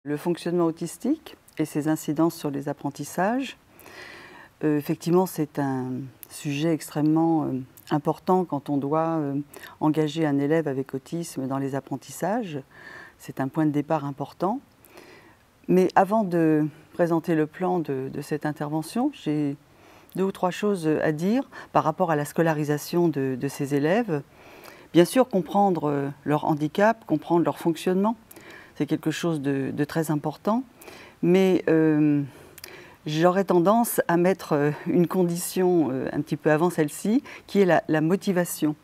Le fonctionnement autistique et ses incidences sur les apprentissages, effectivement c'est un sujet extrêmement important quand on doit engager un élève avec autisme dans les apprentissages. C'est un point de départ important. Mais avant de présenter le plan de cette intervention, j'ai 2 ou 3 choses à dire par rapport à la scolarisation de ces élèves. Bien sûr, comprendre leur handicap, comprendre leur fonctionnement, c'est quelque chose de très important. Mais j'aurais tendance à mettre une condition un petit peu avant celle-ci, qui est la motivation.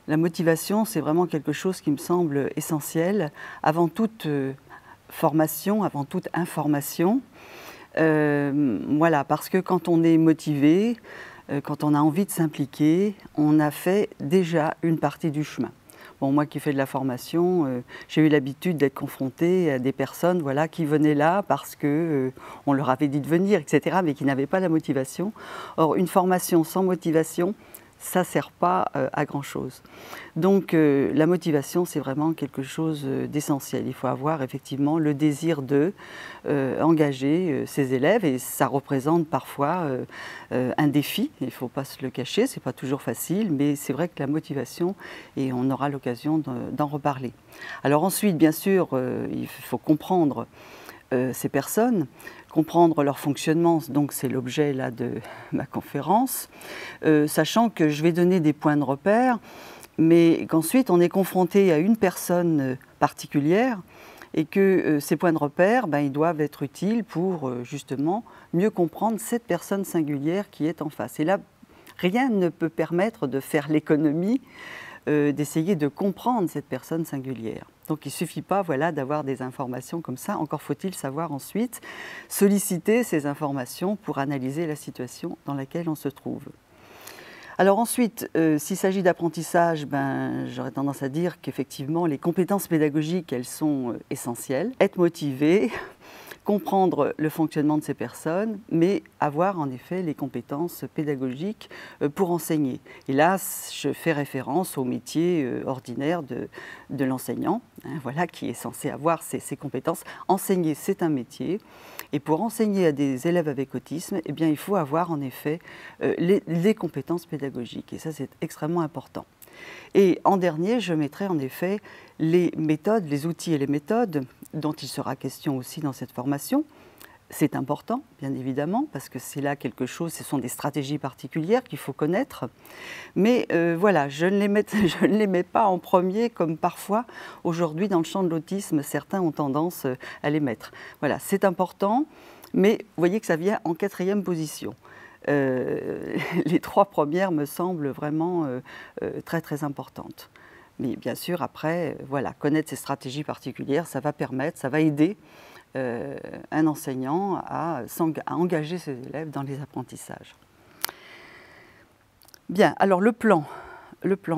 La motivation, c'est vraiment quelque chose qui me semble essentiel avant toute formation, avant toute information. Voilà, parce que quand on est motivé, quand on a envie de s'impliquer, on a fait déjà une partie du chemin. Bon, moi qui fais de la formation, j'ai eu l'habitude d'être confrontée à des personnes voilà, qui venaient là parce qu'on leur avait dit de venir, etc., mais qui n'avaient pas la motivation. Or, une formation sans motivation, ça ne sert pas à grand-chose. Donc la motivation, c'est vraiment quelque chose d'essentiel. Il faut avoir effectivement le désir de engager ses élèves et ça représente parfois un défi, il ne faut pas se le cacher, ce n'est pas toujours facile, mais c'est vrai que la motivation, et on aura l'occasion d'en reparler. Alors ensuite, bien sûr, il faut comprendre ces personnes, comprendre leur fonctionnement, donc c'est l'objet là de ma conférence, sachant que je vais donner des points de repère, mais qu'ensuite on est confronté à une personne particulière et que ces points de repère, ils doivent être utiles pour justement mieux comprendre cette personne singulière qui est en face. Et là, rien ne peut permettre de faire l'économie d'essayer de comprendre cette personne singulière. Donc il ne suffit pas voilà, d'avoir des informations comme ça, encore faut-il savoir ensuite solliciter ces informations pour analyser la situation dans laquelle on se trouve. Alors ensuite, s'il s'agit d'apprentissage, j'aurais tendance à dire qu'effectivement les compétences pédagogiques, elles sont essentielles. Être motivé, comprendre le fonctionnement de ces personnes, mais avoir en effet les compétences pédagogiques pour enseigner. Et là, je fais référence au métier ordinaire de l'enseignant, voilà, qui est censé avoir ces compétences. Enseigner, c'est un métier, et pour enseigner à des élèves avec autisme, eh bien, il faut avoir en effet les compétences pédagogiques, et ça c'est extrêmement important. Et en dernier, je mettrai en effet les méthodes, les outils et les méthodes dont il sera question aussi dans cette formation. C'est important, bien évidemment, parce que c'est là quelque chose, ce sont des stratégies particulières qu'il faut connaître. Mais voilà, je ne les mets pas en premier comme parfois, aujourd'hui, dans le champ de l'autisme, certains ont tendance à les mettre. Voilà, c'est important, mais vous voyez que ça vient en 4e position. Les 3 premières me semblent vraiment très très importantes. Mais bien sûr, après, voilà, connaître ces stratégies particulières, ça va permettre, ça va aider un enseignant à engager ses élèves dans les apprentissages. Bien, alors le plan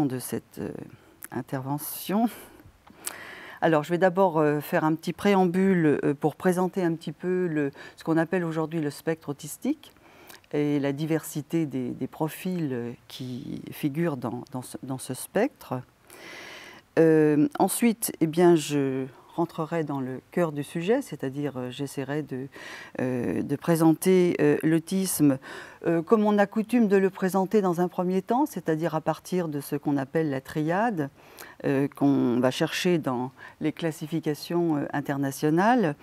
de cette intervention. Alors, je vais d'abord faire un petit préambule pour présenter un petit peu ce qu'on appelle aujourd'hui le spectre autistique et la diversité des profils qui figurent dans ce spectre. Ensuite, eh bien, je rentrerai dans le cœur du sujet, c'est-à-dire j'essaierai de présenter l'autisme comme on a coutume de le présenter dans un premier temps, c'est-à-dire à partir de ce qu'on appelle la triade, qu'on va chercher dans les classifications internationales.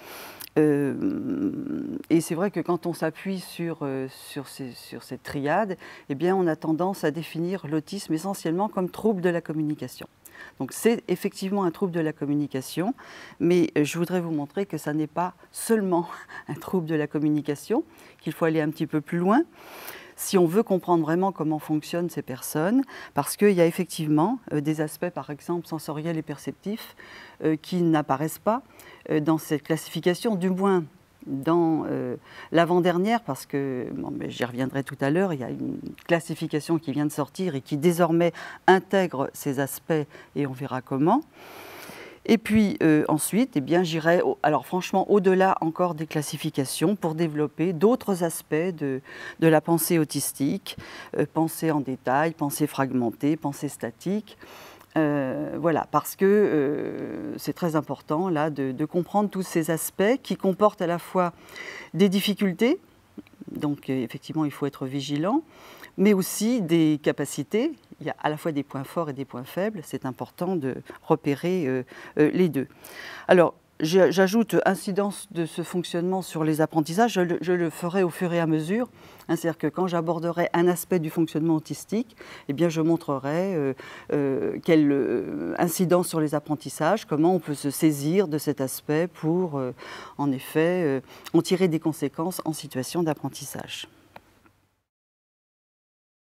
Et c'est vrai que quand on s'appuie sur cette triade, eh bien, on a tendance à définir l'autisme essentiellement comme trouble de la communication. Donc c'est effectivement un trouble de la communication, mais je voudrais vous montrer que ça n'est pas seulement un trouble de la communication, qu'il faut aller un petit peu plus loin si on veut comprendre vraiment comment fonctionnent ces personnes, parce qu'il y a effectivement des aspects, par exemple, sensoriels et perceptifs, qui n'apparaissent pas dans cette classification, du moins dans l'avant-dernière, parce que, j'y reviendrai tout à l'heure, il y a une classification qui vient de sortir et qui désormais intègre ces aspects, et on verra comment. Et puis ensuite, eh bien, j'irai, alors franchement, au-delà encore des classifications pour développer d'autres aspects de la pensée autistique, pensée en détail, pensée fragmentée, pensée statique, Voilà, parce que c'est très important là de comprendre tous ces aspects qui comportent à la fois des difficultés, donc effectivement il faut être vigilant, mais aussi des capacités. Il y a à la fois des points forts et des points faibles, c'est important de repérer les deux. Alors, j'ajoute incidence de ce fonctionnement sur les apprentissages, je le ferai au fur et à mesure. C'est-à-dire que quand j'aborderai un aspect du fonctionnement autistique, eh bien je montrerai quelle incidence sur les apprentissages, comment on peut se saisir de cet aspect pour, en effet, en tirer des conséquences en situation d'apprentissage.